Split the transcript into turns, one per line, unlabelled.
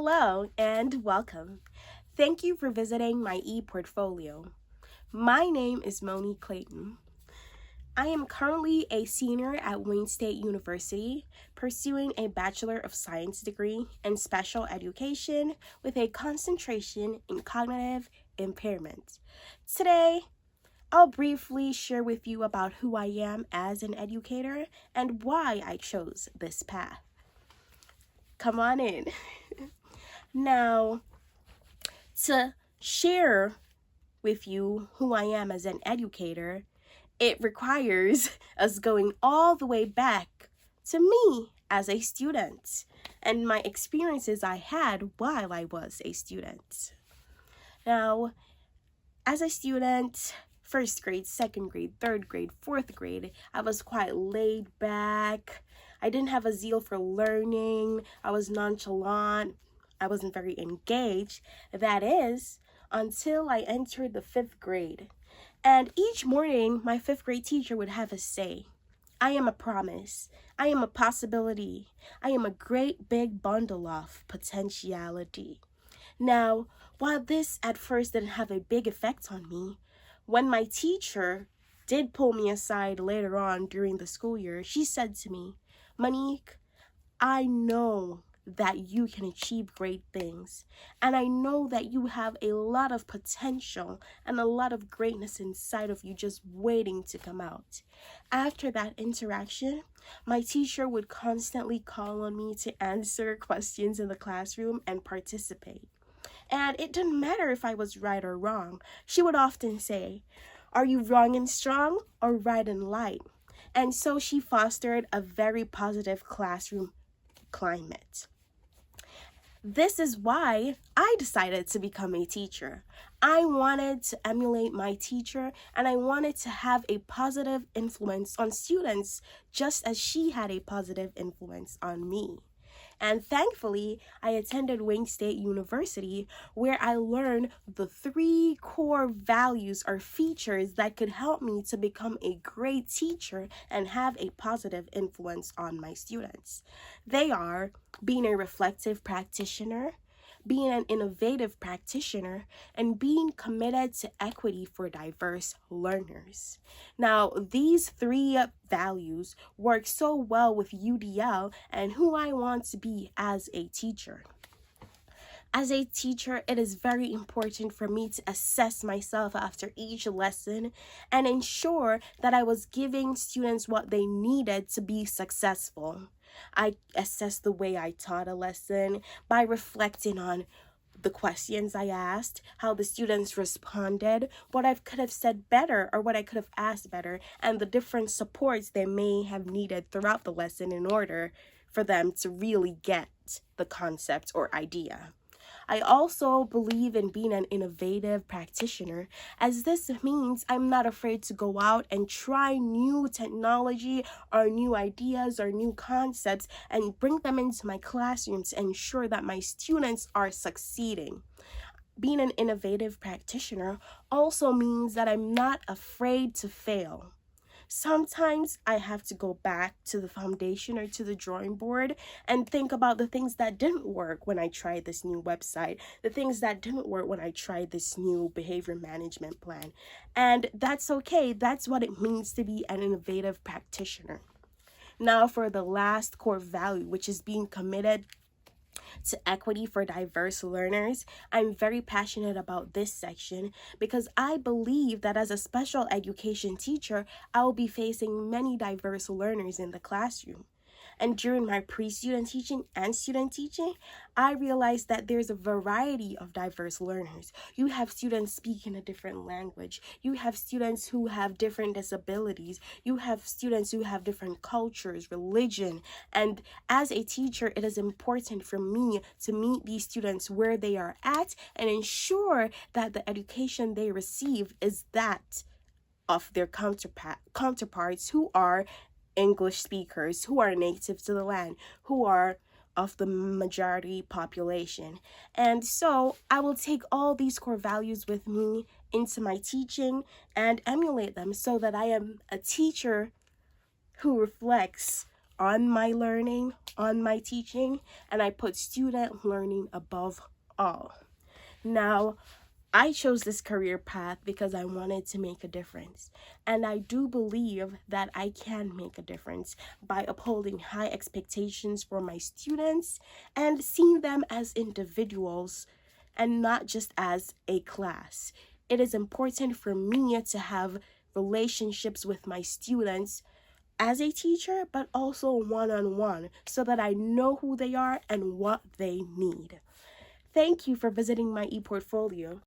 Hello and welcome. Thank you for visiting my e-portfolio. My name is Monique Clayton. I am currently a senior at Wayne State University, pursuing a Bachelor of Science degree in special education with a concentration in cognitive impairment. Today, I'll briefly share with you about who I am as an educator and why I chose this path. Come on in. Now, to share with you who I am as an educator, it requires us going all the way back to me as a student and my experiences I had while I was a student. Now, as a student, first grade, second grade, third grade, fourth grade, I was quite laid back. I didn't have a zeal for learning. I was nonchalant. I wasn't very engaged. That is, until I entered the fifth grade. And each morning, my fifth grade teacher would have us say, I am a promise. I am a possibility. I am a great big bundle of potentiality. Now, while this at first didn't have a big effect on me, when my teacher did pull me aside later on during the school year, she said to me, Monique, I know that you can achieve great things, and I know that you have a lot of potential and a lot of greatness inside of you just waiting to come out. After that interaction, my teacher would constantly call on me to answer questions in the classroom and participate. And it didn't matter if I was right or wrong. She would often say, are you wrong and strong or right and light? And so she fostered a very positive classroom climate. This is why I decided to become a teacher. I wanted to emulate my teacher, and I wanted to have a positive influence on students just as she had a positive influence on me. And thankfully, I attended Wayne State University, where I learned the 3 core values or features that could help me to become a great teacher and have a positive influence on my students. They are being a reflective practitioner, being an innovative practitioner, and being committed to equity for diverse learners. Now, these 3 values work so well with UDL and who I want to be as a teacher. As a teacher, it is very important for me to assess myself after each lesson and ensure that I was giving students what they needed to be successful. I assessed the way I taught a lesson by reflecting on the questions I asked, how the students responded, what I could have said better or what I could have asked better, and the different supports they may have needed throughout the lesson in order for them to really get the concept or idea. I also believe in being an innovative practitioner, as this means I'm not afraid to go out and try new technology or new ideas or new concepts and bring them into my classroom to ensure that my students are succeeding. Being an innovative practitioner also means that I'm not afraid to fail. Sometimes I have to go back to the foundation or to the drawing board and think about the things that didn't work when I tried this new website, the things that didn't work when I tried this new behavior management plan. And that's okay. That's what it means to be an innovative practitioner. Now for the last core value, which is being committed to equity for diverse learners. I'm very passionate about this section because I believe that as a special education teacher, I will be facing many diverse learners in the classroom. And during my pre-student teaching and student teaching, I realized that there's a variety of diverse learners. You have students speaking a different language. You have students who have different disabilities. You have students who have different cultures, religion. And as a teacher, it is important for me to meet these students where they are at and ensure that the education they receive is that of their counterparts who are English speakers, who are native to the land, who are of the majority population. And so I will take all these core values with me into my teaching and emulate them so that I am a teacher who reflects on my learning, on my teaching, and I put student learning above all. Now, I chose this career path because I wanted to make a difference. And I do believe that I can make a difference by upholding high expectations for my students and seeing them as individuals and not just as a class. It is important for me to have relationships with my students as a teacher, but also one-on-one, so that I know who they are and what they need. Thank you for visiting my ePortfolio.